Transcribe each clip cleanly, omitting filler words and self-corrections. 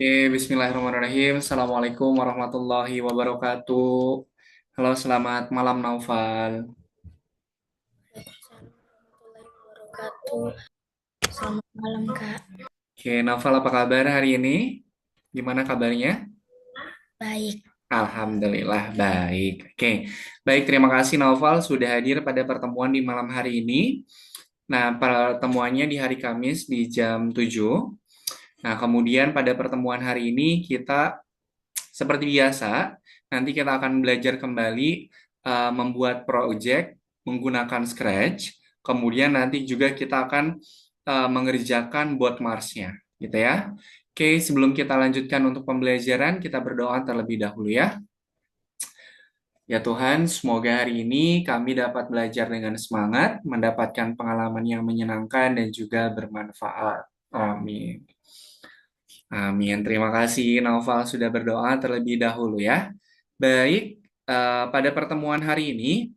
Bismillahirrahmanirrahim. Assalamualaikum warahmatullahi wabarakatuh. Halo, selamat malam Naufal. Waalaikumsalam warahmatullahi wabarakatuh. Selamat malam, Kak. Oke, Naufal apa kabar hari ini? Gimana kabarnya? Baik. Alhamdulillah baik. Oke, baik terima kasih Naufal sudah hadir pada pertemuan di malam hari ini. Nah, pertemuannya di hari Kamis di jam 7. Nah, kemudian pada pertemuan hari ini kita seperti biasa, nanti kita akan belajar kembali membuat project menggunakan Scratch. Kemudian nanti juga kita akan mengerjakan bot Mars-nya, gitu ya. Oke, sebelum kita lanjutkan untuk pembelajaran, kita berdoa terlebih dahulu ya. Ya Tuhan, semoga hari ini kami dapat belajar dengan semangat, mendapatkan pengalaman yang menyenangkan dan juga bermanfaat. Amin. Amin. Terima kasih Naufal sudah berdoa terlebih dahulu ya. Baik, pada pertemuan hari ini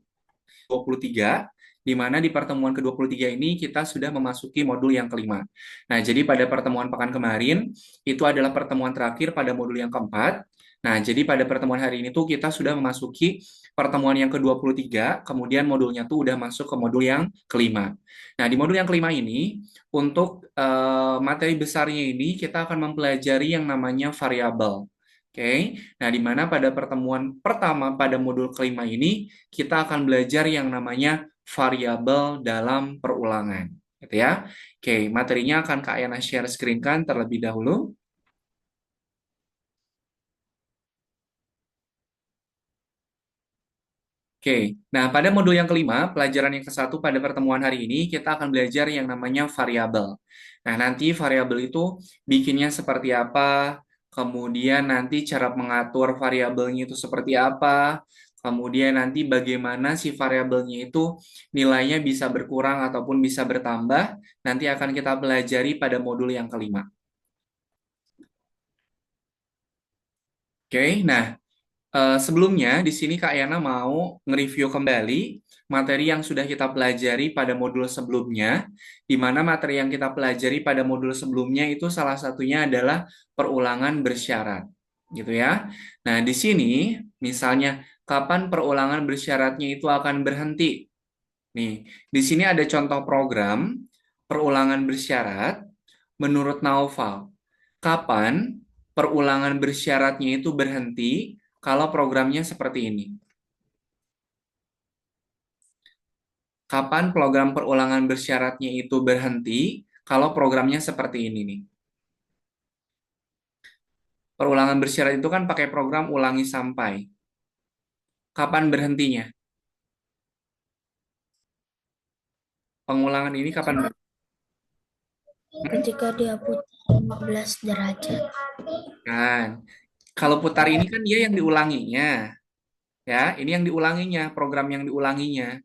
23, di mana di pertemuan ke-23 ini kita sudah memasuki modul yang kelima. Nah, jadi pada pertemuan pekan kemarin itu adalah pertemuan terakhir pada modul yang keempat. Nah, jadi pada pertemuan hari ini tuh kita sudah memasuki pertemuan yang ke-23, kemudian modulnya tuh udah masuk ke modul yang kelima. Nah, di modul yang kelima ini untuk materi besarnya ini kita akan mempelajari yang namanya variabel. Oke, nah di mana pada pertemuan pertama pada modul kelima ini kita akan belajar yang namanya variabel dalam perulangan, gitu ya. Oke, materinya akan Kak Yana share screen kan terlebih dahulu. Oke, nah pada modul yang kelima, pelajaran yang ke-1 pada pertemuan hari ini, kita akan belajar yang namanya variabel. Nah, nanti variabel itu bikinnya seperti apa, kemudian nanti cara mengatur variabelnya itu seperti apa, kemudian nanti bagaimana si variabelnya itu nilainya bisa berkurang ataupun bisa bertambah, nanti akan kita pelajari pada modul yang kelima. Oke, nah sebelumnya, di sini Kak Yana mau nge-review kembali materi yang sudah kita pelajari pada modul sebelumnya, di mana materi yang kita pelajari pada modul sebelumnya itu salah satunya adalah perulangan bersyarat, gitu ya. Nah, di sini misalnya kapan perulangan bersyaratnya itu akan berhenti. Nih, di sini ada contoh program perulangan bersyarat menurut Naufal. Kapan perulangan bersyaratnya itu berhenti kalau programnya seperti ini? Kapan program perulangan bersyaratnya itu berhenti kalau programnya seperti ini nih? Perulangan bersyarat itu kan pakai program ulangi sampai. Kapan berhentinya? Pengulangan ini kapan Ketika, berhenti? Hmm? ketika dia putar 15 derajat. Kan, kalau putar ini kan dia yang diulanginya, ya. Ini yang diulanginya, program yang diulanginya.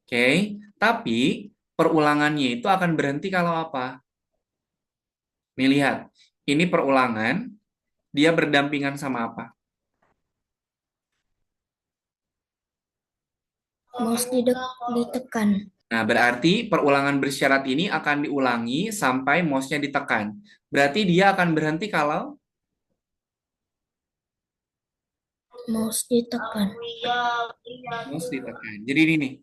Oke, tapi perulangannya itu akan berhenti kalau apa? Nih lihat, ini perulangan, dia berdampingan sama apa? Mouse ditekan. Nah, berarti perulangan bersyarat ini akan diulangi sampai mouse-nya ditekan. Berarti dia akan berhenti kalau Mouse ditekan. mouse ditekan. Jadi ini nih,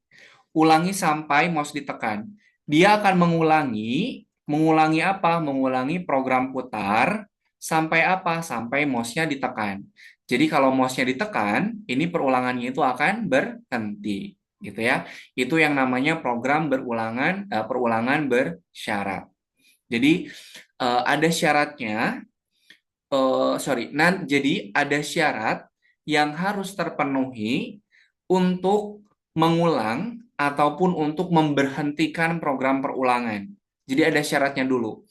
ulangi sampai mouse ditekan. Dia akan mengulangi apa? Mengulangi program putar sampai apa? Sampai mouse-nya ditekan. Jadi kalau mouse-nya ditekan, ini perulangannya itu akan berhenti, gitu ya. Itu yang namanya program perulangan bersyarat. Jadi ada syaratnya, jadi ada syarat yang harus terpenuhi untuk mengulang ataupun untuk memberhentikan program perulangan. Jadi ada syaratnya dulu.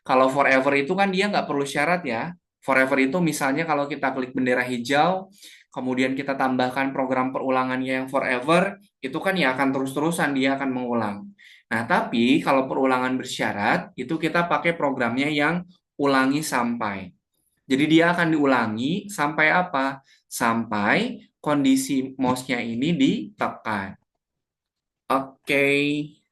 Kalau forever itu kan dia nggak perlu syarat ya. Forever itu misalnya kalau kita klik bendera hijau, kemudian kita tambahkan program perulangannya yang forever, itu kan ya akan terus-terusan dia akan mengulang. Nah, tapi kalau perulangan bersyarat, itu kita pakai programnya yang ulangi sampai. Jadi dia akan diulangi sampai apa? Sampai kondisi mouse-nya ini ditekan. Oke.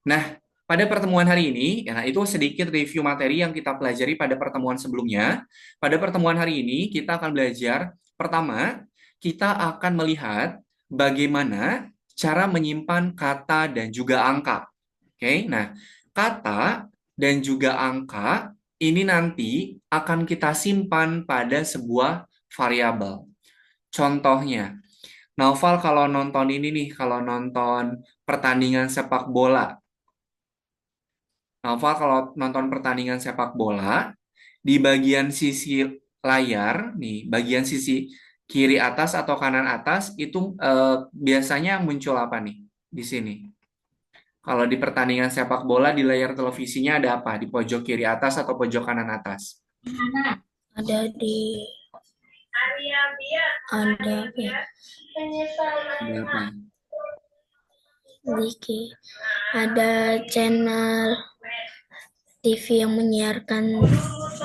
Nah, pada pertemuan hari ini, ya, itu sedikit review materi yang kita pelajari pada pertemuan sebelumnya. Pada pertemuan hari ini, kita akan belajar, pertama, kita akan melihat bagaimana cara menyimpan kata dan juga angka. Oke, nah, kata dan juga angka ini nanti akan kita simpan pada sebuah variabel. Contohnya, Naufal kalau nonton ini nih, kalau nonton pertandingan sepak bola, Naufal kalau nonton pertandingan sepak bola, di bagian sisi layar, nih, bagian sisi kiri atas atau kanan atas, itu biasanya muncul apa nih di sini? Kalau di pertandingan sepak bola, di layar televisinya ada apa? Di pojok kiri atas atau pojok kanan atas? Ada di ada apa ya? Ada apa? Ada channel TV yang menyiarkan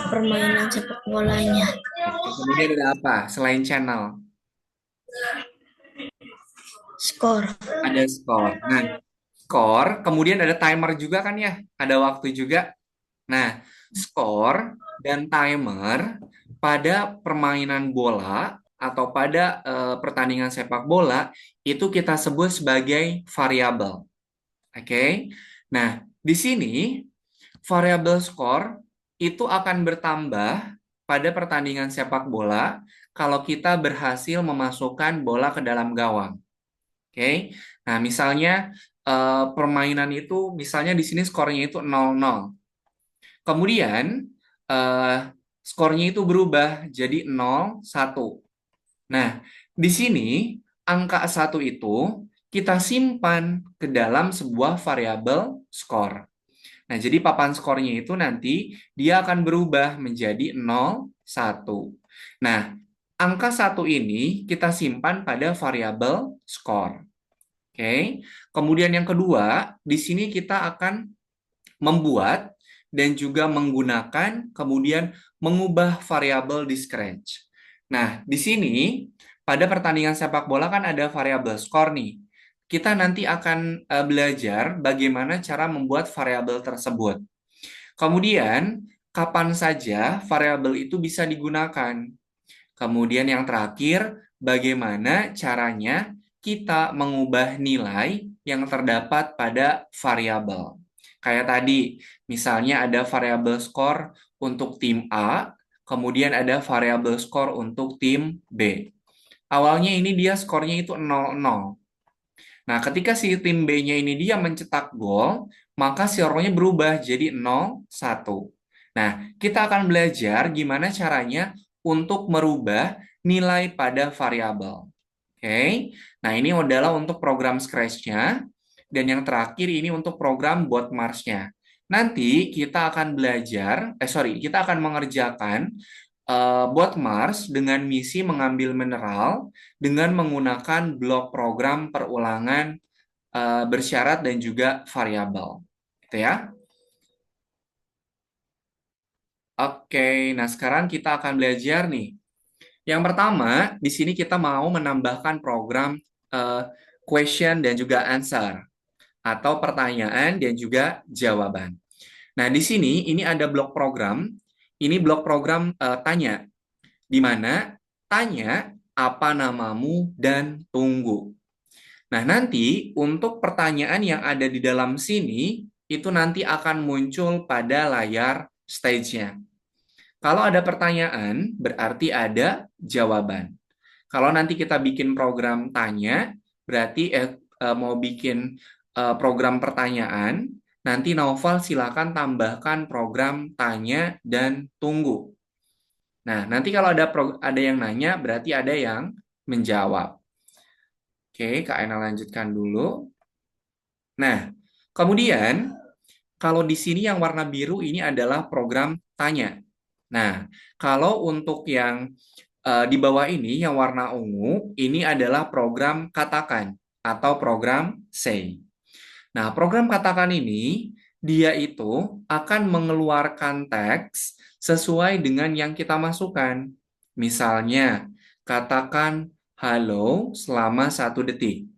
permainan sepak bolanya. Oke, kemudian ada apa selain channel? Skor. Ada skor. Nah, skor, kemudian ada timer juga kan ya? Ada waktu juga. Nah, skor dan timer pada permainan bola atau pada pertandingan sepak bola itu kita sebut sebagai variabel. Oke. Nah, di sini variabel skor itu akan bertambah pada pertandingan sepak bola kalau kita berhasil memasukkan bola ke dalam gawang. Oke. Nah, misalnya permainan itu misalnya di sini skornya itu 0-0. Kemudian eh, skornya itu berubah jadi 0-1. Nah, di sini angka 1 itu kita simpan ke dalam sebuah variabel skor. Nah, jadi papan skornya itu nanti dia akan berubah menjadi 0-1. Nah, angka 1 ini kita simpan pada variabel skor. Oke. Kemudian yang kedua, di sini kita akan membuat dan juga menggunakan kemudian mengubah variabel di Scratch. Nah, di sini pada pertandingan sepak bola kan ada variabel skor nih. Kita nanti akan belajar bagaimana cara membuat variabel tersebut. Kemudian, kapan saja variabel itu bisa digunakan. Kemudian yang terakhir, bagaimana caranya kita mengubah nilai yang terdapat pada variabel. Kayak tadi, misalnya ada variabel skor untuk tim A, kemudian ada variabel skor untuk tim B. Awalnya ini dia skornya itu 0-0. Nah, ketika si tim B-nya ini dia mencetak gol, maka skornya berubah jadi 0-1. Nah, kita akan belajar gimana caranya untuk merubah nilai pada variabel. Oke. Nah, ini adalah untuk program Scratch-nya. Dan yang terakhir ini untuk program Bootmars-nya. Nanti kita akan belajar, kita akan mengerjakan Bootmars dengan misi mengambil mineral dengan menggunakan blok program perulangan bersyarat dan juga variabel. Gitu ya. Oke, nah sekarang kita akan belajar nih. Yang pertama, di sini kita mau menambahkan program eh, question dan juga answer atau pertanyaan dan juga jawaban. Nah, di sini ini ada blok program. Ini blok program tanya, di mana tanya apa namamu dan tunggu. Nah, nanti untuk pertanyaan yang ada di dalam sini, itu nanti akan muncul pada layar stage-nya. Kalau ada pertanyaan, berarti ada jawaban. Kalau nanti kita bikin program tanya, berarti mau bikin program pertanyaan, nanti Naufal silakan tambahkan program tanya dan tunggu. Nah, nanti kalau ada yang nanya, berarti ada yang menjawab. Oke, Kak Ena lanjutkan dulu. Nah, kemudian kalau di sini yang warna biru ini adalah program tanya. Nah, kalau untuk yang di bawah ini yang warna ungu, ini adalah program katakan atau program say. Nah, program katakan ini dia itu akan mengeluarkan teks sesuai dengan yang kita masukkan. Misalnya, katakan halo selama 1 detik.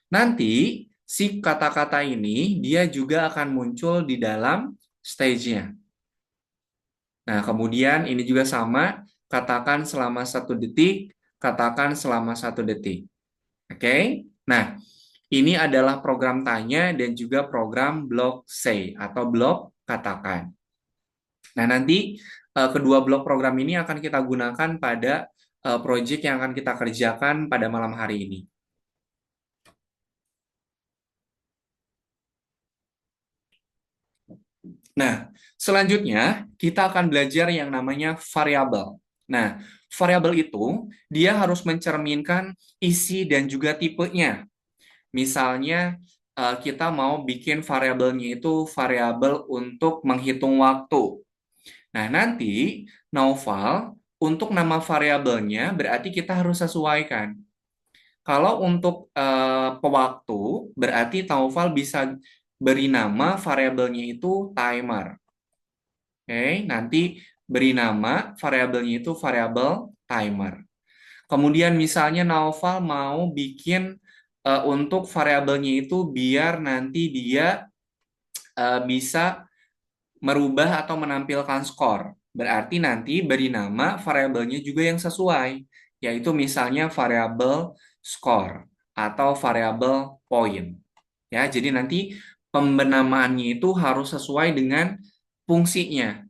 Nanti si kata-kata ini dia juga akan muncul di dalam stage-nya. Nah, kemudian ini juga sama, katakan selama 1 detik, katakan selama 1 detik. Oke? Nah, ini adalah program tanya dan juga program block say atau blok katakan. Nah, nanti kedua blok program ini akan kita gunakan pada project yang akan kita kerjakan pada malam hari ini. Nah, selanjutnya kita akan belajar yang namanya variabel. Nah, variabel itu dia harus mencerminkan isi dan juga tipenya. Misalnya, kita mau bikin variabelnya itu variabel untuk menghitung waktu. Nah, nanti Naufal untuk nama variabelnya berarti kita harus sesuaikan. Kalau untuk pewaktu, berarti Naufal bisa beri nama variabelnya itu timer. Oke, nanti beri nama variabelnya itu variabel timer. Kemudian misalnya Naufal mau bikin untuk variabelnya itu biar nanti dia bisa merubah atau menampilkan skor. Berarti nanti beri nama variabelnya juga yang sesuai, yaitu misalnya variabel skor atau variabel poin. Ya, jadi nanti pembenamaannya itu harus sesuai dengan fungsinya.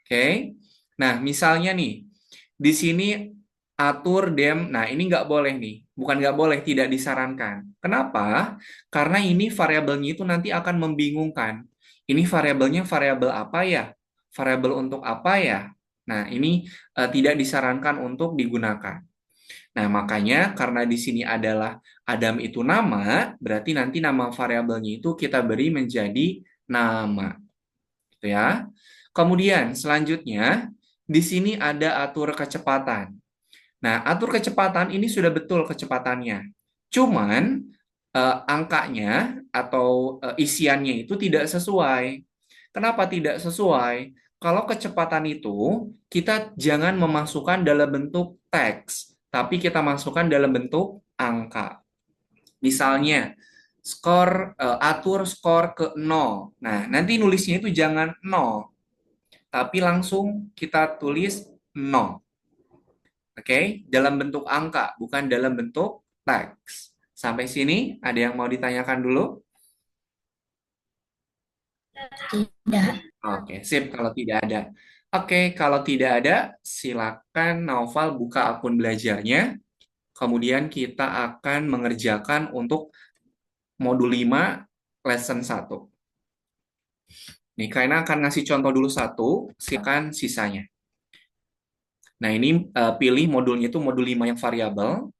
Oke. Nah, misalnya nih, di sini atur dem. Nah, ini nggak boleh nih. Bukan nggak boleh, tidak disarankan. Kenapa? Karena ini variabelnya itu nanti akan membingungkan. Ini variabelnya variabel apa ya? Variabel untuk apa ya? Nah, ini tidak disarankan untuk digunakan. Nah, makanya karena di sini adalah Adam itu nama, berarti nanti nama variabelnya itu kita beri menjadi nama. Gitu ya. Kemudian selanjutnya di sini ada atur kecepatan. Nah, atur kecepatan ini sudah betul kecepatannya. Cuman angkanya atau isiannya itu tidak sesuai. Kenapa tidak sesuai? Kalau kecepatan itu kita jangan memasukkan dalam bentuk teks, tapi kita masukkan dalam bentuk angka. Misalnya, atur skor ke 0. Nah, nanti nulisnya itu jangan 0, tapi langsung kita tulis 0. Oke, dalam bentuk angka, bukan dalam bentuk teks. Sampai sini, ada yang mau ditanyakan dulu? Tidak. Oke, sip kalau tidak ada. Oke, kalau tidak ada, silakan Naufal buka akun belajarnya. Kemudian kita akan mengerjakan untuk modul 5 lesson 1. Nih, Kaina akan ngasih contoh dulu satu, silakan sisanya. Nah, ini pilih modulnya itu modul 5 yang variabel.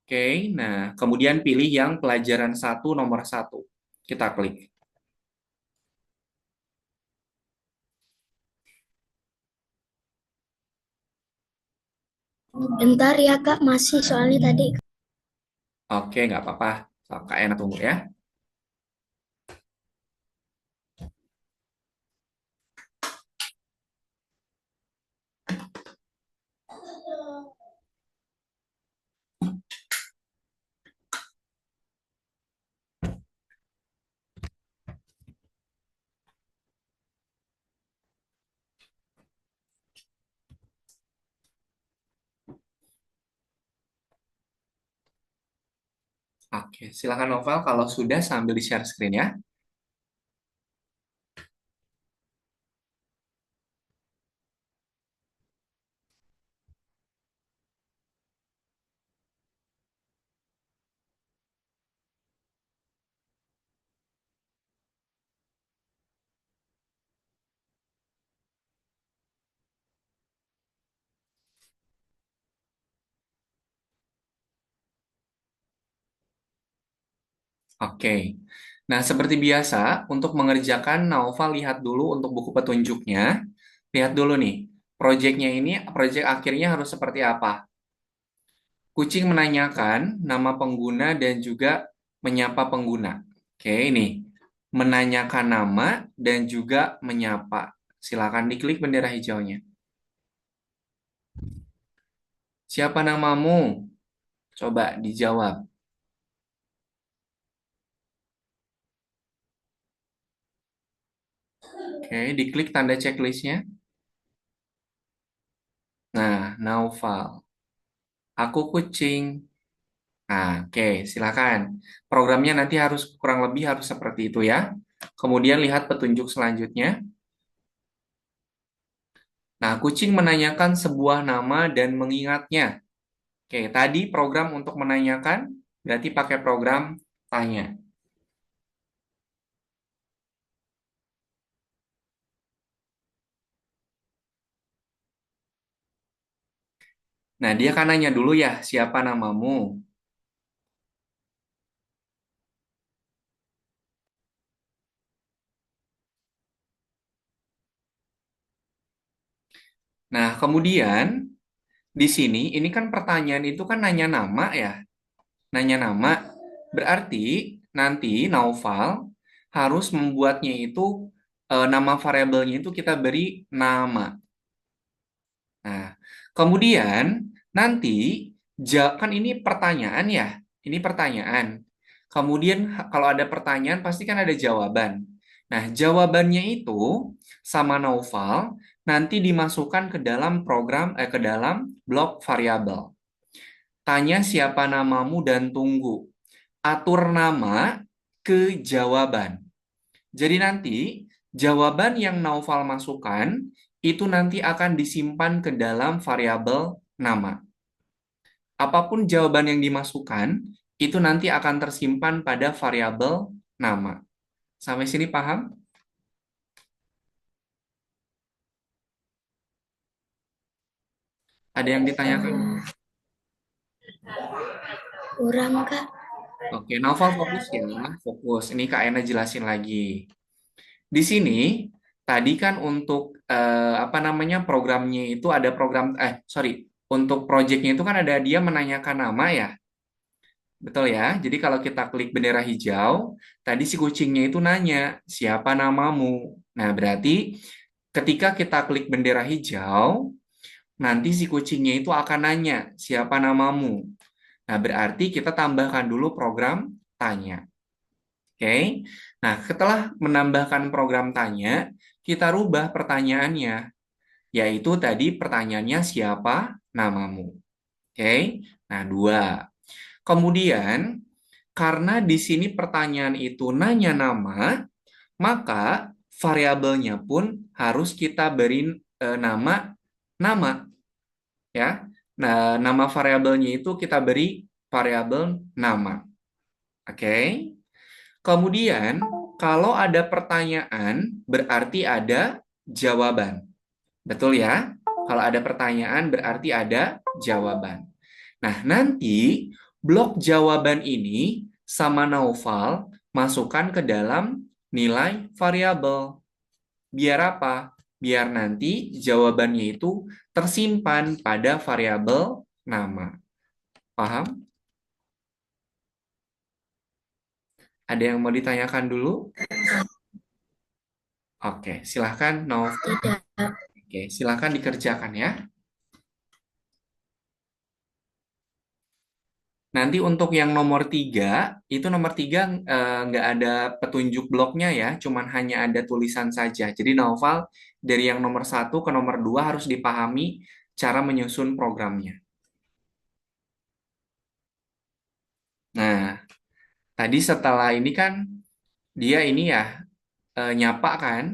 Oke, nah kemudian pilih yang pelajaran 1 nomor 1. Kita klik. Bentar ya Kak, masih soalnya tadi. Oke, nggak apa-apa. Kak Ena tunggu ya. Oke, silakan Novel kalau sudah sambil di-share screen ya. Oke. Nah, seperti biasa, untuk mengerjakan Naufal lihat dulu untuk buku petunjuknya. Lihat dulu nih, proyeknya ini, proyek akhirnya harus seperti apa. Kucing menanyakan nama pengguna dan juga menyapa pengguna. Oke, ini. Menanyakan nama dan juga menyapa. Silakan diklik bendera hijaunya. Siapa namamu? Coba dijawab. Oke, diklik tanda checklistnya. Nah, Naufal. Aku kucing. Nah, oke, silakan. Programnya nanti harus kurang lebih harus seperti itu ya. Kemudian lihat petunjuk selanjutnya. Nah, kucing menanyakan sebuah nama dan mengingatnya. Oke, tadi program untuk menanyakan berarti pakai program tanya. Nah, dia kan nanya dulu ya, siapa namamu? Nah, kemudian di sini ini kan pertanyaan itu kan nanya nama ya. Nanya nama berarti nanti Naufal harus membuatnya itu nama variabelnya itu kita beri nama. Nah, kemudian nanti kan ini pertanyaan ya. Ini pertanyaan. Kemudian kalau ada pertanyaan pasti kan ada jawaban. Nah, jawabannya itu sama Naufal nanti dimasukkan ke dalam ke dalam blok variabel. Tanya siapa namamu dan tunggu. Atur nama ke jawaban. Jadi nanti jawaban yang Naufal masukkan itu nanti akan disimpan ke dalam variabel nama. Apapun jawaban yang dimasukkan itu nanti akan tersimpan pada variabel nama. Sampai sini paham? Ada yang ditanyakan? Kurang, Kak. Oke, Naufal fokus ya, fokus. Ini Kak Ena jelasin lagi. Di sini tadi kan untuk apa namanya programnya itu ada program sorry untuk proyeknya itu kan ada dia menanyakan nama ya, betul ya. Jadi kalau kita klik bendera hijau, tadi si kucingnya itu nanya siapa namamu. Nah berarti ketika kita klik bendera hijau, nanti si kucingnya itu akan nanya siapa namamu. Nah berarti kita tambahkan dulu program tanya. Oke. Nah, setelah menambahkan program tanya, kita rubah pertanyaannya, yaitu tadi pertanyaannya siapa namamu. Oke. Nah, dua. Kemudian, karena di sini pertanyaan itu nanya nama, maka variabelnya pun harus kita beri nama nama ya. Nah, nama variabelnya itu kita beri variabel nama. Oke. Kemudian, kalau ada pertanyaan, berarti ada jawaban. Betul ya? Kalau ada pertanyaan, berarti ada jawaban. Nah, nanti blok jawaban ini sama Naufal masukkan ke dalam nilai variabel. Biar apa? Biar nanti jawabannya itu tersimpan pada variabel nama. Paham? Ada yang mau ditanyakan dulu? Oke, silahkan Naufal. Tidak. Oke, silakan dikerjakan ya. Nanti untuk yang nomor tiga, itu nomor tiga nggak ada petunjuk bloknya ya, cuman hanya ada tulisan saja. Jadi Naufal dari yang nomor satu ke nomor dua harus dipahami cara menyusun programnya. Nah, tadi setelah ini kan dia ini ya nyapa kan.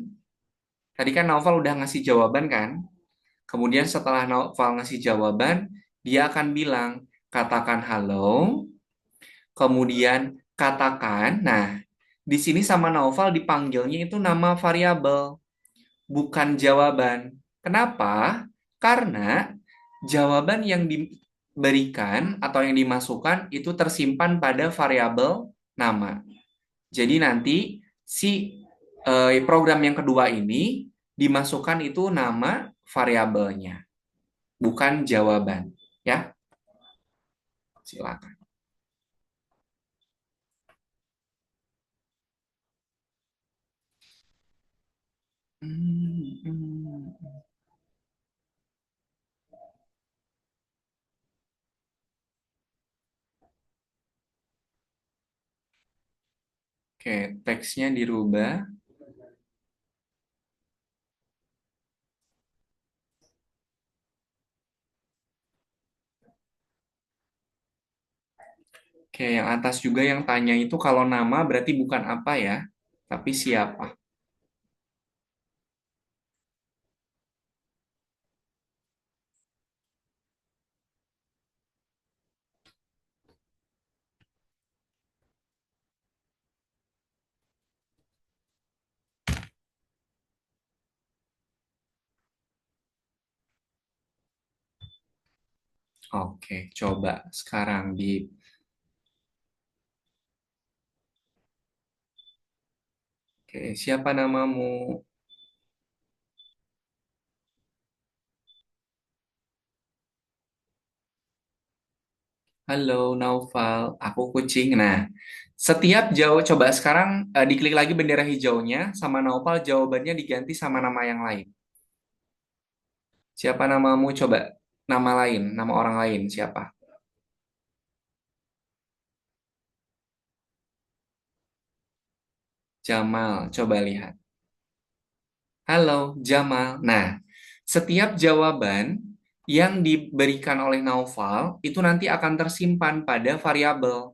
Tadi kan Naufal udah ngasih jawaban kan. Kemudian setelah Naufal ngasih jawaban, dia akan bilang, katakan halo. Kemudian katakan, nah di sini sama Naufal dipanggilnya itu nama variabel, bukan jawaban. Kenapa? Karena jawaban yang diberikan atau yang dimasukkan itu tersimpan pada variabel nama. Jadi nanti si program yang kedua ini dimasukkan itu nama variabelnya, bukan jawaban. Ya, silakan. Hmm, hmm. Oke, teksnya dirubah. Oke, yang atas juga yang tanya itu kalau nama berarti bukan apa ya, tapi siapa. Oke, coba sekarang di Oke, siapa namamu? Halo, Naufal. Aku kucing. Nah, setiap jauh coba sekarang diklik lagi bendera hijaunya sama Naufal jawabannya diganti sama nama yang lain. Siapa namamu? Coba nama lain, nama orang lain siapa? Jamal. Coba lihat. Halo, Jamal. Nah, setiap jawaban yang diberikan oleh Naufal itu nanti akan tersimpan pada variabel.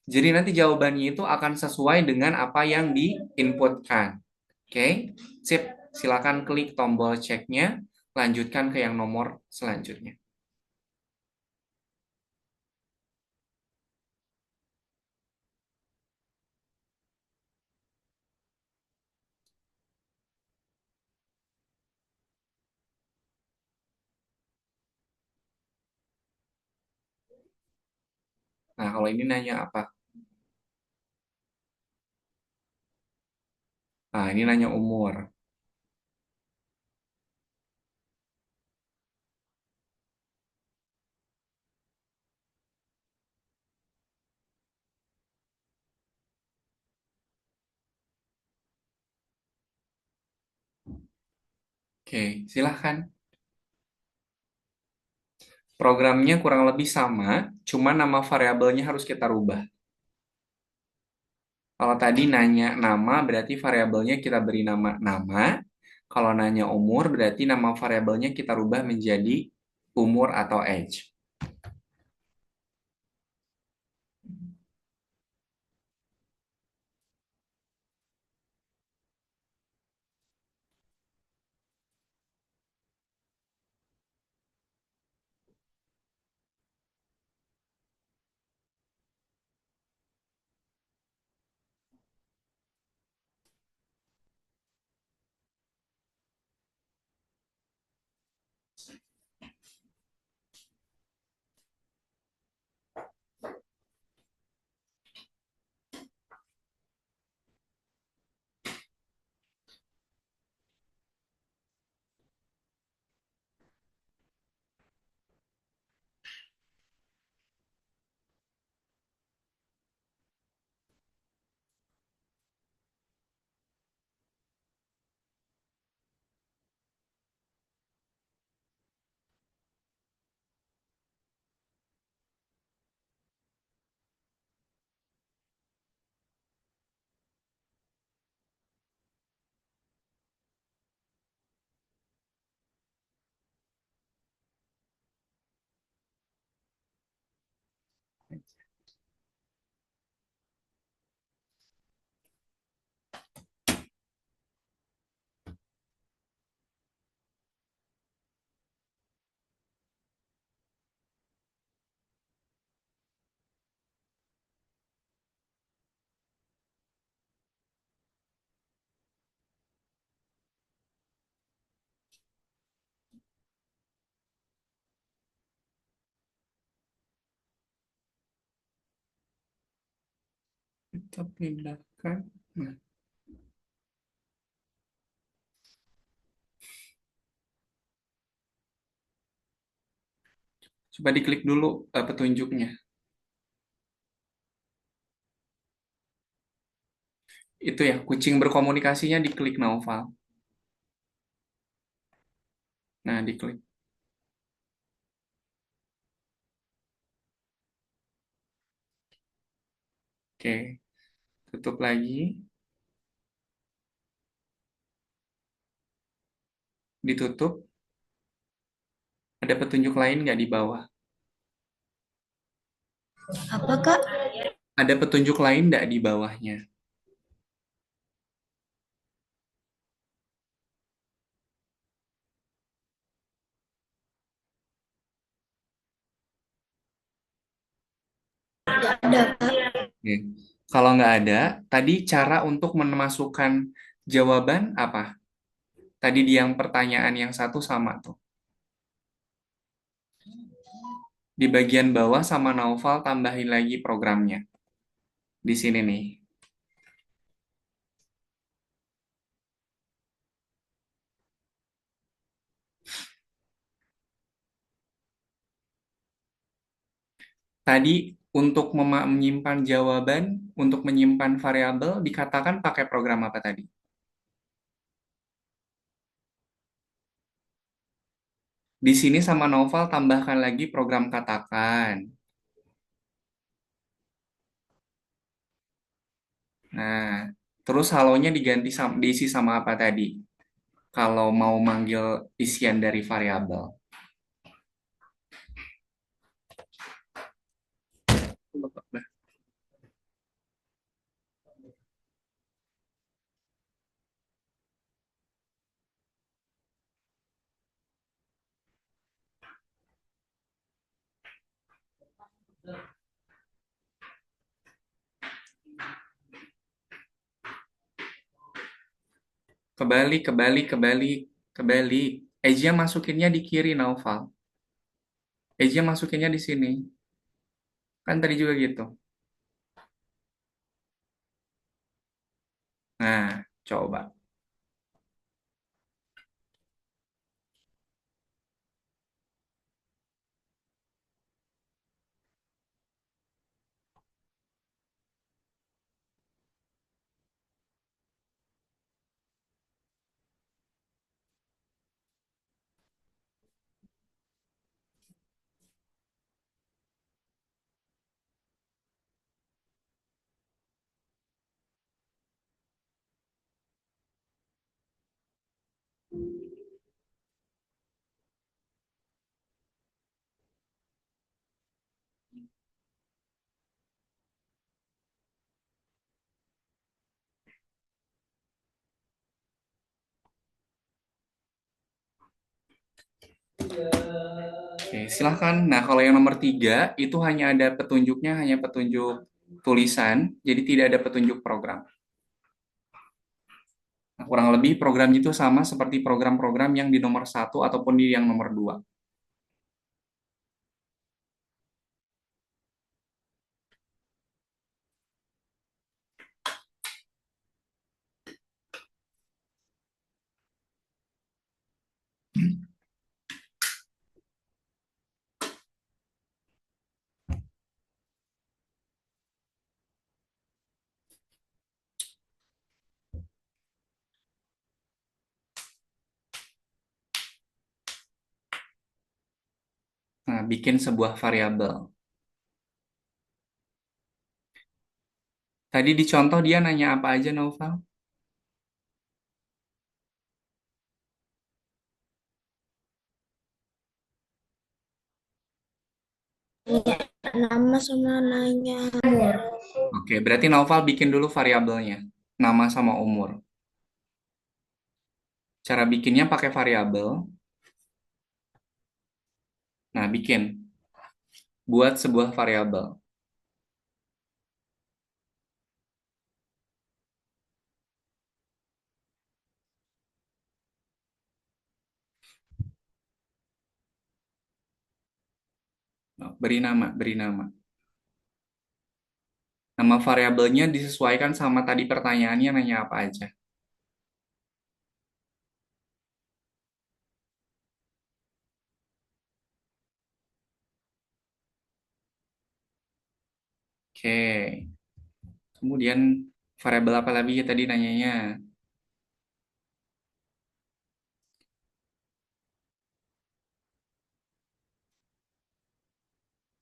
Jadi nanti jawabannya itu akan sesuai dengan apa yang diinputkan. Oke, sip. Silakan klik tombol ceknya, lanjutkan ke yang nomor selanjutnya. Nah, kalau ini nanya apa? Nah, ini nanya umur. Oke, silahkan. Programnya kurang lebih sama, cuma nama variabelnya harus kita rubah. Kalau tadi nanya nama, berarti variabelnya kita beri nama nama. Kalau nanya umur, berarti nama variabelnya kita rubah menjadi umur atau age. Kita pindahkan. Nah, coba diklik dulu petunjuknya. Itu ya, kucing berkomunikasinya diklik Naufal. Nah, diklik. Oke, tutup lagi. Ditutup. Ada petunjuk lain nggak di bawah? Apa, Kak? Ada petunjuk lain nggak di bawahnya? Tidak ada, Kak. Oke. Kalau nggak ada, tadi cara untuk memasukkan jawaban apa? Tadi di yang pertanyaan yang satu sama tuh. Di bagian bawah sama Naufal tambahin lagi programnya. Di sini nih. Tadi untuk menyimpan jawaban, untuk menyimpan variabel, dikatakan pakai program apa tadi? Di sini sama Naufal tambahkan lagi program katakan. Nah, terus halonya diisi sama apa tadi? Kalau mau manggil isian dari variabel. Kebalik, kebalik, kebalik, kebalik. Ejnya masukinnya di kiri, Naufal. Ejnya masukinnya di sini. Kan tadi juga gitu. Nah, coba. Oke, silahkan. Nah, kalau yang nomor tiga, itu hanya ada petunjuknya, hanya petunjuk tulisan, jadi tidak ada petunjuk program. Nah, kurang lebih program itu sama seperti program-program yang di nomor satu ataupun di yang nomor dua. Nah, bikin sebuah variabel. Tadi di contoh dia nanya apa aja, Noval? Iya, nama sama nanya umur. Oke, berarti Noval bikin dulu variabelnya. Nama sama umur. Cara bikinnya pakai variabel. Nah, bikin. Buat sebuah variabel. Nah, beri nama, beri nama. Nama variabelnya disesuaikan sama tadi pertanyaannya nanya apa aja. Oke. Kemudian variabel apa lagi ya tadi nanyanya?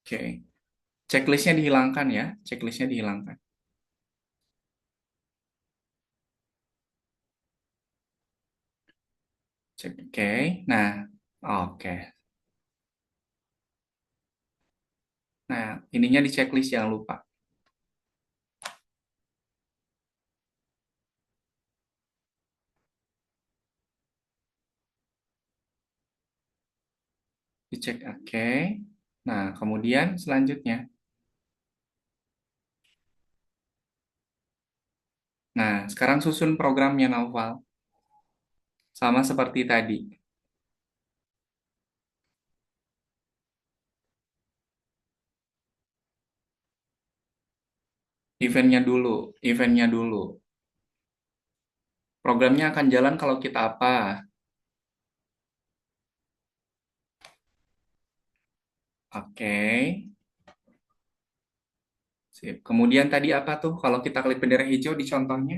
Oke. Checklistnya dihilangkan ya. Checklistnya dihilangkan. Cek. Oke. Nah, oke. Nah, ininya di checklist jangan lupa. Dicek oke. Nah, kemudian selanjutnya. Nah, sekarang susun programnya Naufal. Sama seperti tadi. Eventnya dulu. Eventnya dulu. Programnya akan jalan kalau kita apa? Oke. Sip. Kemudian tadi apa tuh kalau kita klik bendera hijau di contohnya?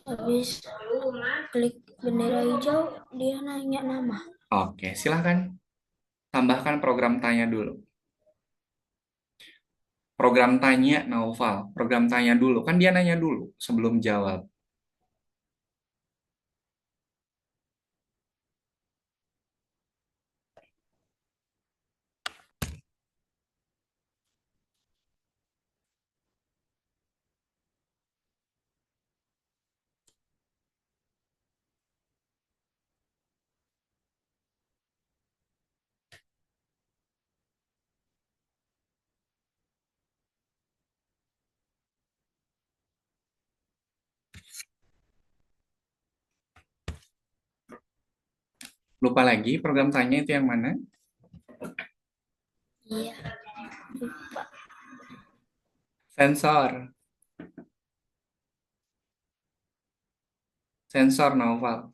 Habis klik bendera hijau, dia nanya nama. Oke, silahkan tambahkan program tanya dulu. Program tanya, Naufal. Program tanya dulu. Kan dia nanya dulu sebelum jawab. Lupa lagi program tanya itu yang mana? Iya, lupa. Sensor. Sensor, Naufal.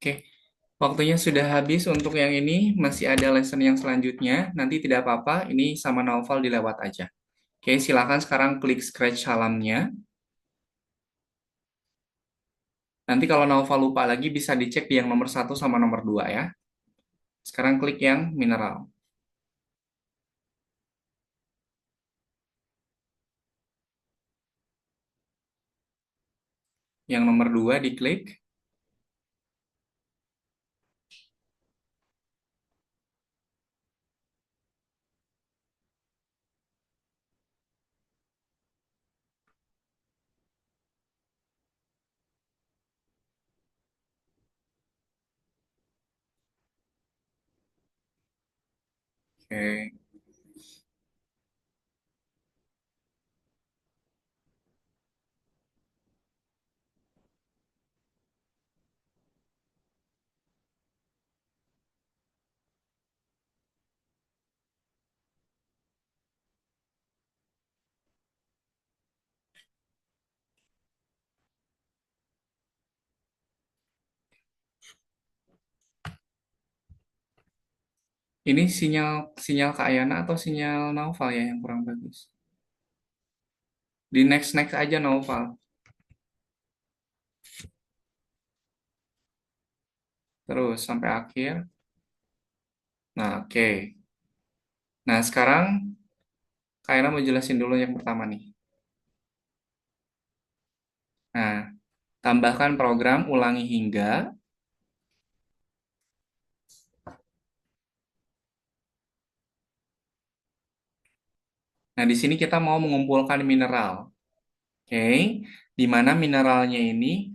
Oke. Waktunya sudah habis untuk yang ini. Masih ada lesson yang selanjutnya. Nanti tidak apa-apa. Ini sama Naufal dilewat aja. Oke, silakan sekarang klik scratch salamnya. Nanti kalau Naufal lupa lagi bisa dicek di yang nomor satu sama nomor 2 ya. Sekarang klik yang mineral. Yang nomor 2 diklik. Oke. Ini sinyal sinyal Kak Ayana atau sinyal Naufal ya yang kurang bagus? Di next next aja Naufal. Terus sampai akhir. Nah, oke. Nah, sekarang Kak Ayana mau jelasin dulu yang pertama nih. Nah, tambahkan program ulangi hingga. Nah, di sini kita mau mengumpulkan mineral. Oke. Di mana mineralnya ini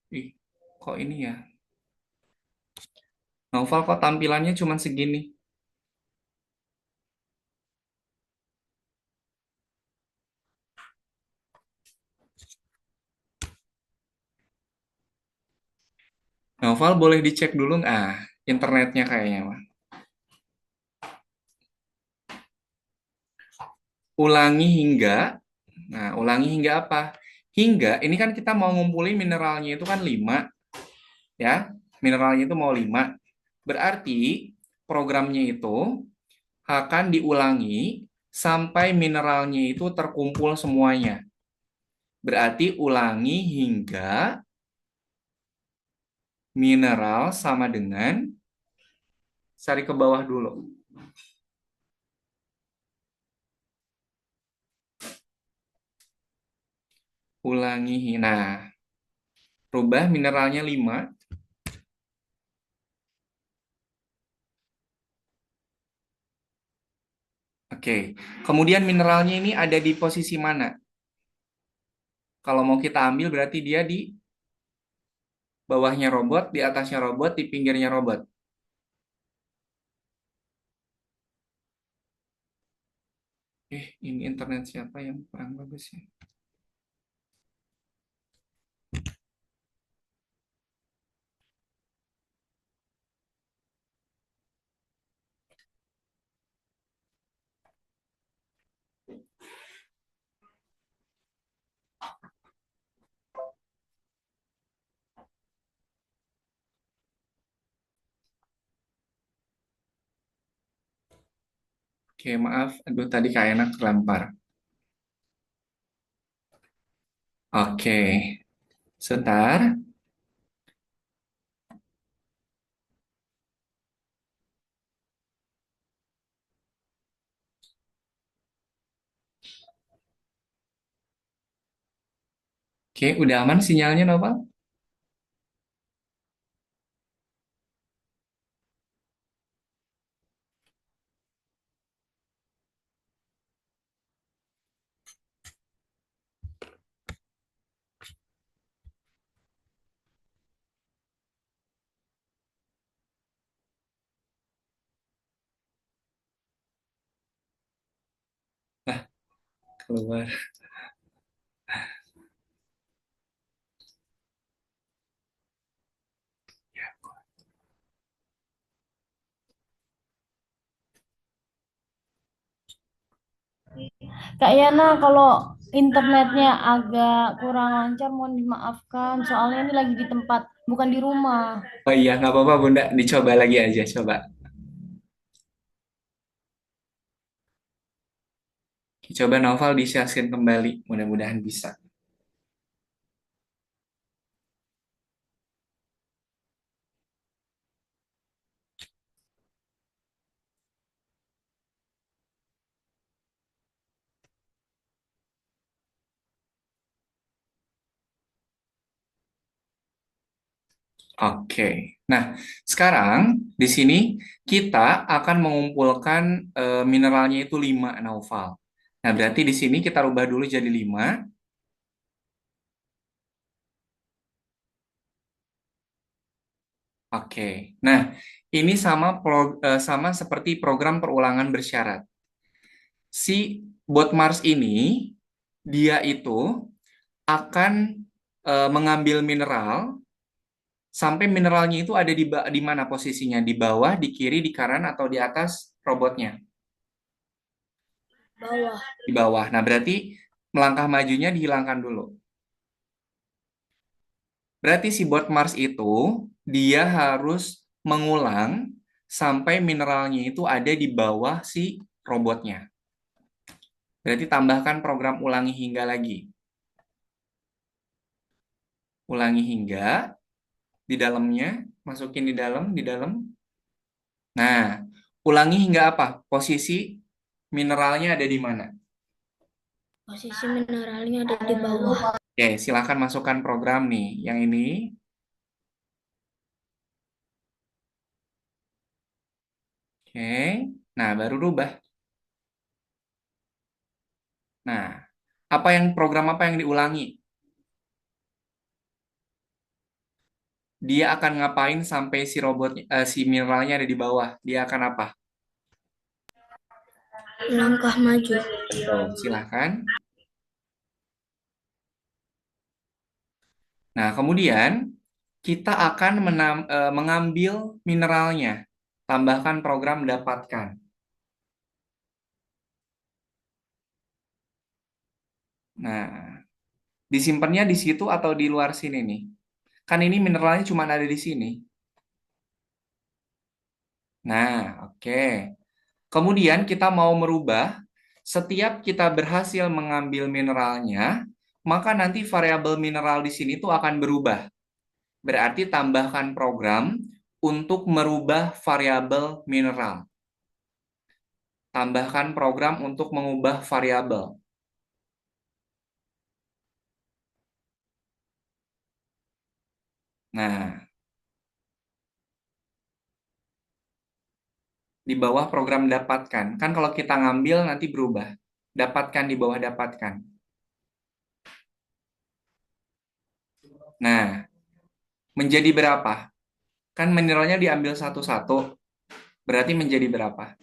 ih, kok ini ya? Naufal kok tampilannya cuma segini? Naufal boleh dicek dulu nggak? Ah, internetnya kayaknya, Wak. Ulangi hingga. Nah, ulangi hingga apa? Hingga, ini kan kita mau ngumpulin mineralnya itu kan 5, ya. Mineralnya itu mau 5. Berarti programnya itu akan diulangi sampai mineralnya itu terkumpul semuanya. Berarti ulangi hingga mineral sama dengan, cari ke bawah dulu. Ulangi. Nah, rubah mineralnya 5. Oke. Kemudian mineralnya ini ada di posisi mana? Kalau mau kita ambil berarti dia di bawahnya robot, di atasnya robot, di pinggirnya robot. Ini internet siapa yang kurang bagus ya? Oke, maaf. Aduh, tadi kayak enak terlempar. Oke, sebentar. Oke, udah aman sinyalnya, Nopal? Nah, keluar. Kak Yana, kalau internetnya agak kurang lancar, mohon dimaafkan. Soalnya ini lagi di tempat, bukan di rumah. Oh iya, nggak apa-apa, Bunda. Dicoba lagi aja, coba. Coba Novel disiaskin kembali. Mudah-mudahan bisa. Oke. Nah, sekarang di sini kita akan mengumpulkan mineralnya itu 5 Naufal. Nah, berarti di sini kita rubah dulu jadi 5. Oke. Nah, ini sama seperti program perulangan bersyarat. Si bot Mars ini dia itu akan mengambil mineral sampai mineralnya itu ada di mana posisinya? Di bawah, di kiri, di kanan, atau di atas robotnya? Bawah. Di bawah. Nah, berarti melangkah majunya dihilangkan dulu. Berarti si bot Mars itu dia harus mengulang sampai mineralnya itu ada di bawah si robotnya. Berarti tambahkan program ulangi hingga lagi. Ulangi hingga di dalamnya, masukin di dalam. Nah, ulangi hingga apa? Posisi mineralnya ada di mana? Posisi mineralnya ada di bawah. Oke, silakan masukkan program nih. Yang ini. Oke. Nah, baru rubah. Nah, program apa yang diulangi? Dia akan ngapain sampai si mineralnya ada di bawah? Dia akan apa? Langkah maju. Tuh, silahkan. Nah, kemudian kita akan mengambil mineralnya. Tambahkan program dapatkan. Nah, disimpannya di situ atau di luar sini nih? Kan ini mineralnya cuma ada di sini. Nah, oke. Kemudian kita mau merubah, setiap kita berhasil mengambil mineralnya, maka nanti variabel mineral di sini tuh akan berubah. Berarti tambahkan program untuk merubah variabel mineral. Tambahkan program untuk mengubah variabel. Nah, di bawah program dapatkan. Kan kalau kita ngambil nanti berubah. Dapatkan di bawah dapatkan. Nah, menjadi berapa? Kan mineralnya diambil satu-satu. Berarti menjadi berapa?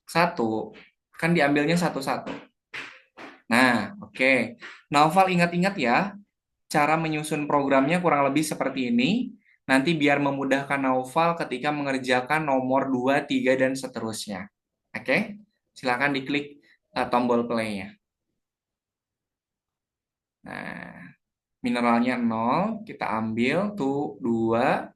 Satu. Kan diambilnya satu-satu. Nah, oke. Naufal ingat-ingat ya, cara menyusun programnya kurang lebih seperti ini. Nanti biar memudahkan Naufal ketika mengerjakan nomor 2, 3, dan seterusnya. Oke? Silakan diklik tombol play-nya. Nah, mineralnya 0, kita ambil tuh 2.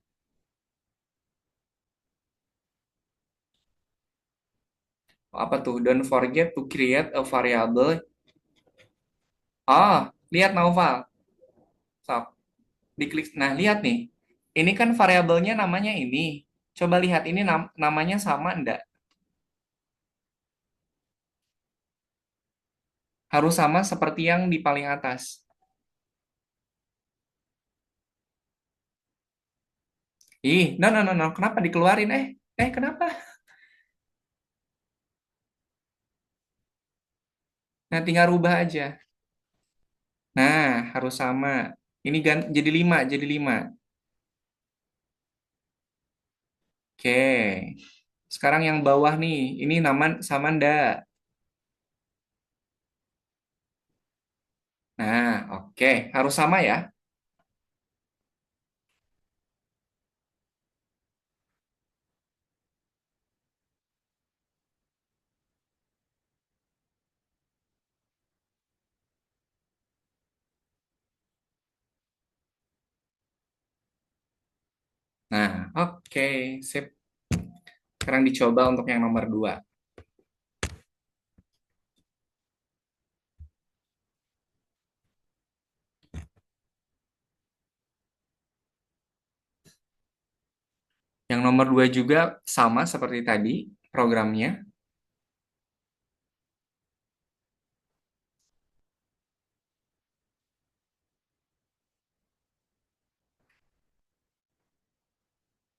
Apa tuh? Don't forget to create a variable. Oh, lihat Naufal. Sok, diklik. Nah, lihat nih. Ini kan variabelnya namanya ini. Coba lihat ini namanya sama enggak? Harus sama seperti yang di paling atas. Ih, no, no, no, no. Kenapa dikeluarin? Kenapa? Nah, tinggal rubah aja. Nah, harus sama. Ini jadi 5, jadi 5. Oke. Sekarang yang bawah nih, ini nama sama enggak? Nah, oke. Harus sama ya. Nah, oke. Sip. Sekarang dicoba untuk yang nomor 2. Yang nomor 2 juga sama seperti tadi programnya.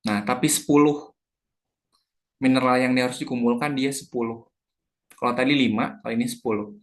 Nah, tapi 10 mineral yang dia harus dikumpulkan dia 10. Kalau tadi 5, kalau ini 10.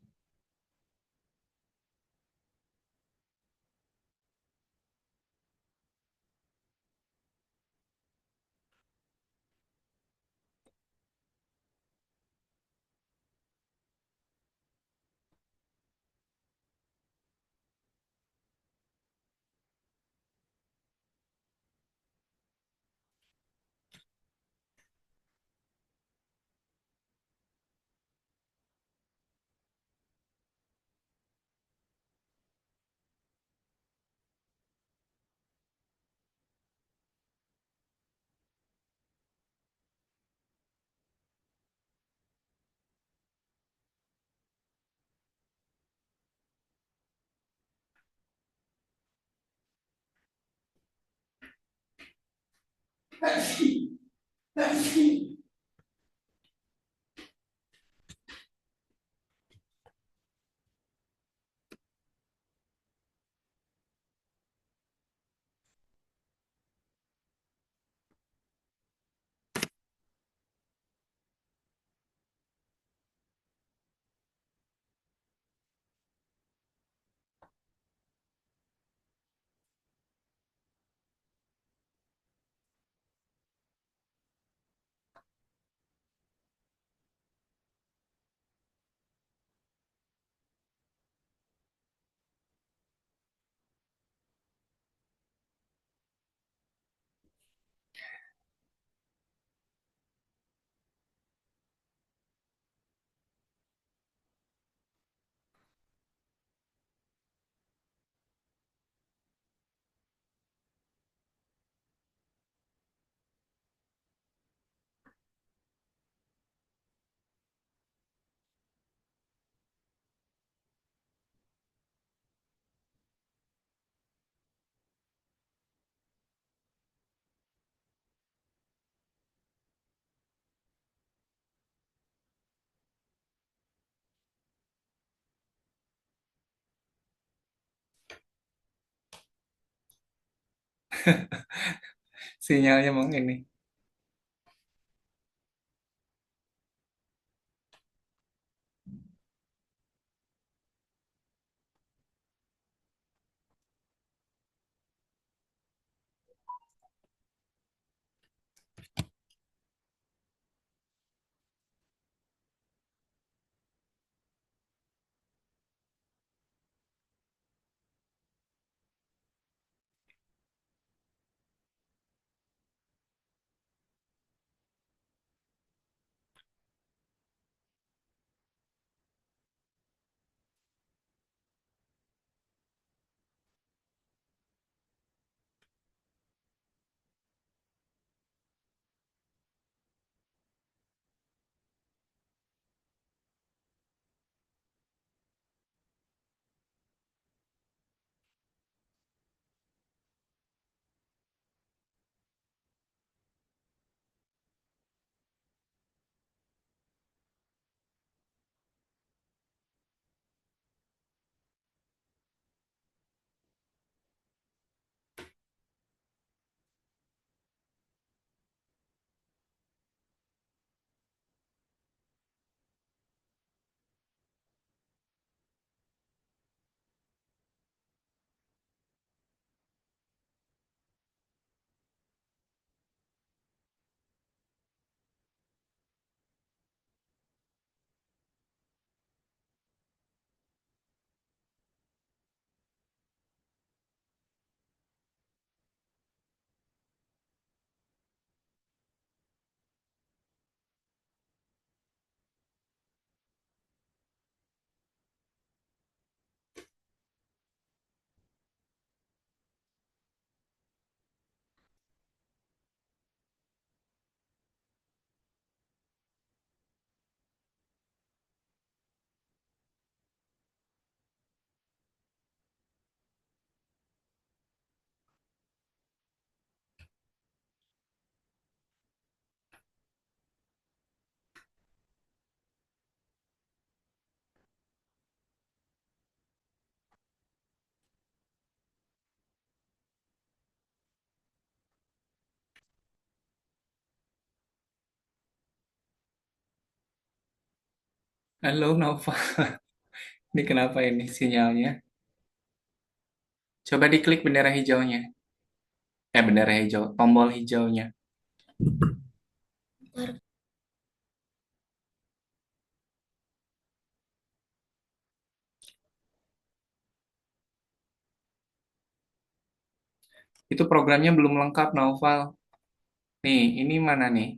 Sinyalnya mungkin nih. Halo Nova, ini kenapa ini sinyalnya? Coba diklik bendera hijaunya. Bendera hijau, tombol hijaunya. Ntar Itu programnya belum lengkap, Naufal. Nih, ini mana nih?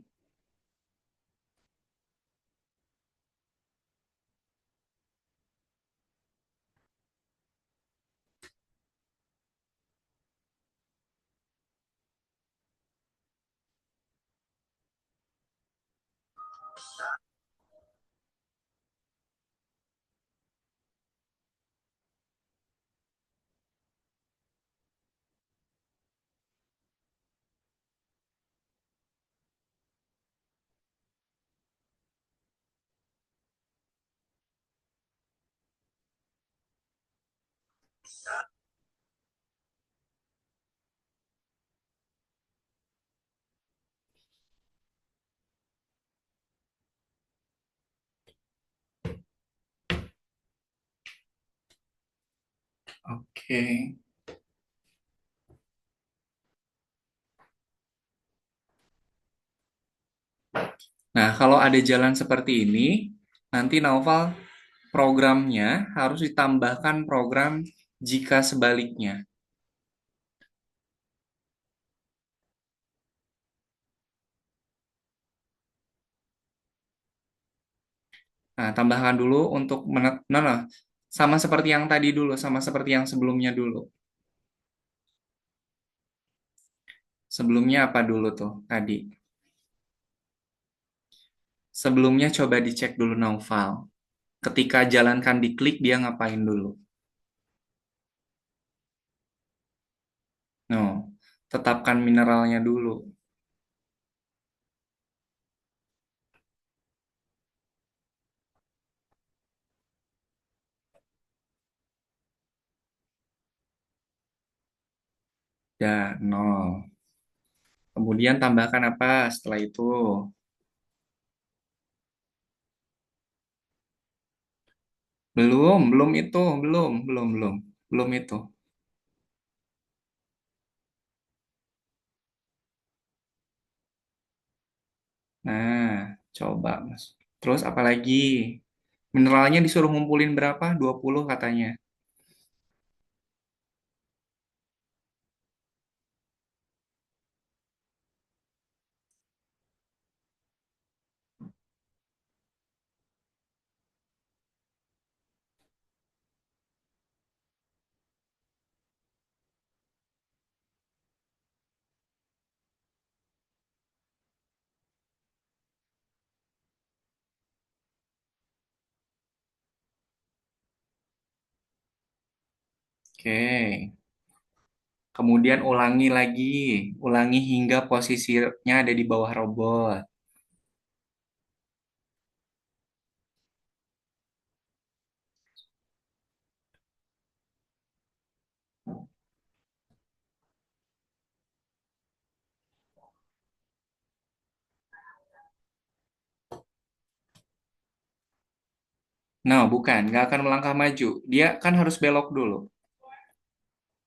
Oke. Nah, kalau ada jalan seperti ini, nanti Naufal programnya harus ditambahkan program jika sebaliknya. Nah, tambahkan dulu untuk nah, nah, sama seperti yang tadi dulu, sama seperti yang sebelumnya dulu. Sebelumnya apa dulu tuh tadi? Sebelumnya coba dicek dulu Naufal. Ketika jalankan diklik, dia ngapain dulu? No, tetapkan mineralnya dulu. Udah 0. Kemudian tambahkan apa setelah itu? Belum itu, belum itu. Nah, coba Mas. Terus apa lagi? Mineralnya disuruh ngumpulin berapa? 20 katanya. Oke. Kemudian ulangi lagi. Ulangi hingga posisinya ada di bawah robot. Nah, bukan. Nggak akan melangkah maju. Dia kan harus belok dulu.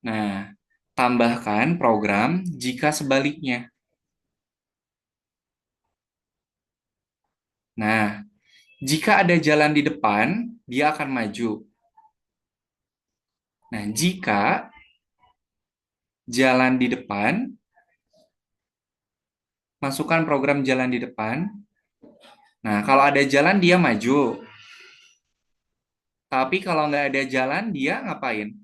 Nah, tambahkan program jika sebaliknya. Nah, jika ada jalan di depan, dia akan maju. Nah, jika jalan di depan, masukkan program jalan di depan. Nah, kalau ada jalan, dia maju. Tapi kalau nggak ada jalan, dia ngapain?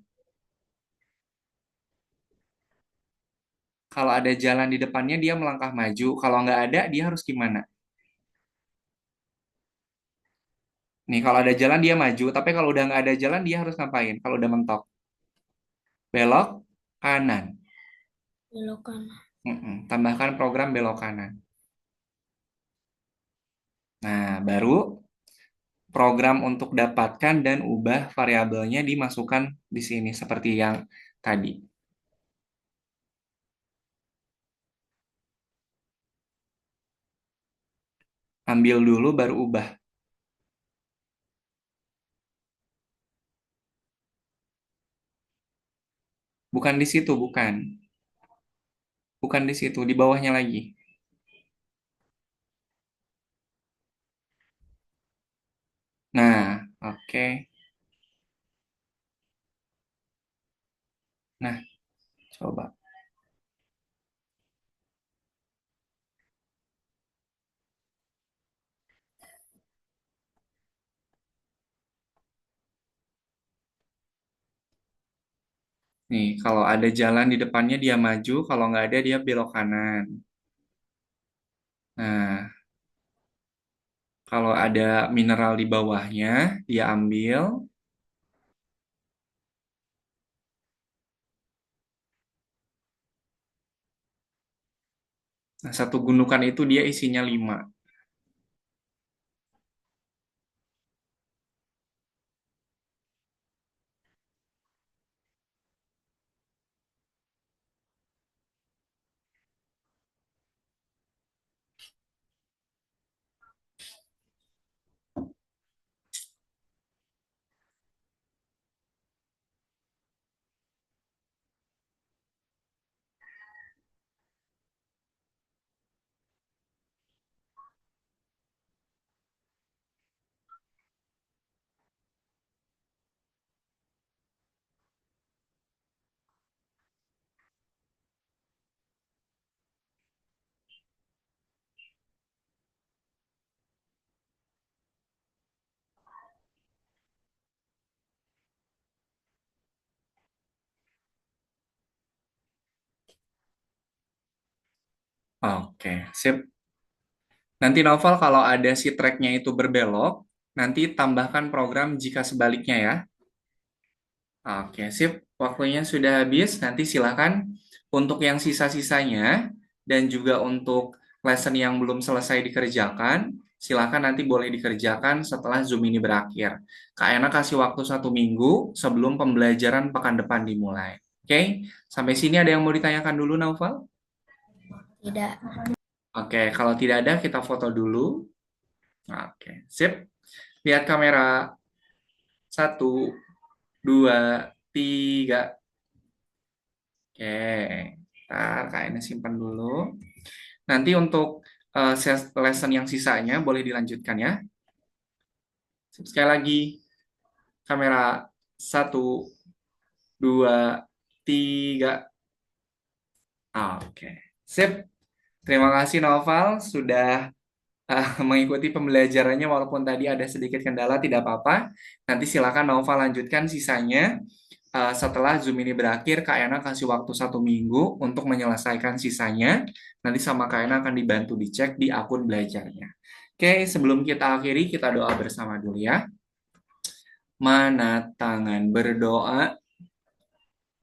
Kalau ada jalan di depannya, dia melangkah maju. Kalau nggak ada, dia harus gimana? Nih, kalau ada jalan, dia maju. Tapi kalau udah nggak ada jalan, dia harus ngapain? Kalau udah mentok. Belok kanan. Belok kanan. Tambahkan program belok kanan. Nah, baru program untuk dapatkan dan ubah variabelnya dimasukkan di sini seperti yang tadi. Ambil dulu baru ubah. Bukan di situ, bukan. Bukan di situ, di bawahnya lagi. Nah, oke. Nah, coba. Nih, kalau ada jalan di depannya dia maju, kalau nggak ada dia belok kanan. Nah, kalau ada mineral di bawahnya, dia ambil. Nah, satu gundukan itu dia isinya 5. Oke, sip. Nanti Novel kalau ada si tracknya itu berbelok, nanti tambahkan program jika sebaliknya ya. Oke, sip. Waktunya sudah habis. Nanti silakan untuk yang sisa-sisanya dan juga untuk lesson yang belum selesai dikerjakan, silakan nanti boleh dikerjakan setelah Zoom ini berakhir. Kak Ena kasih waktu 1 minggu sebelum pembelajaran pekan depan dimulai. Oke, sampai sini ada yang mau ditanyakan dulu, Naufal? Tidak. Oke, kalau tidak ada, kita foto dulu. Oke, sip. Lihat kamera. 1, 2, 3. Oke, ntar kayaknya simpan dulu. Nanti untuk lesson yang sisanya boleh dilanjutkan ya. Sekali lagi, kamera 1, 2, 3. Oke, sip. Terima kasih Noval sudah mengikuti pembelajarannya walaupun tadi ada sedikit kendala, tidak apa-apa. Nanti silakan Noval lanjutkan sisanya. Setelah Zoom ini berakhir, Kak Yana kasih waktu 1 minggu untuk menyelesaikan sisanya. Nanti sama Kak Yana akan dibantu dicek di akun belajarnya. Oke, sebelum kita akhiri, kita doa bersama dulu ya. Mana tangan berdoa.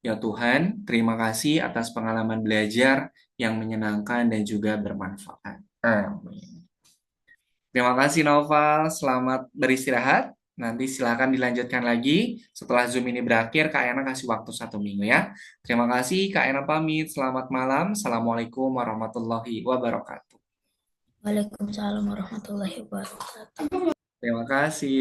Ya Tuhan, terima kasih atas pengalaman belajar yang menyenangkan dan juga bermanfaat. Amin. Terima kasih Noval, selamat beristirahat. Nanti silakan dilanjutkan lagi. Setelah Zoom ini berakhir, Kak Ena kasih waktu 1 minggu ya. Terima kasih, Kak Ena pamit. Selamat malam. Assalamualaikum warahmatullahi wabarakatuh. Waalaikumsalam warahmatullahi wabarakatuh. Terima kasih.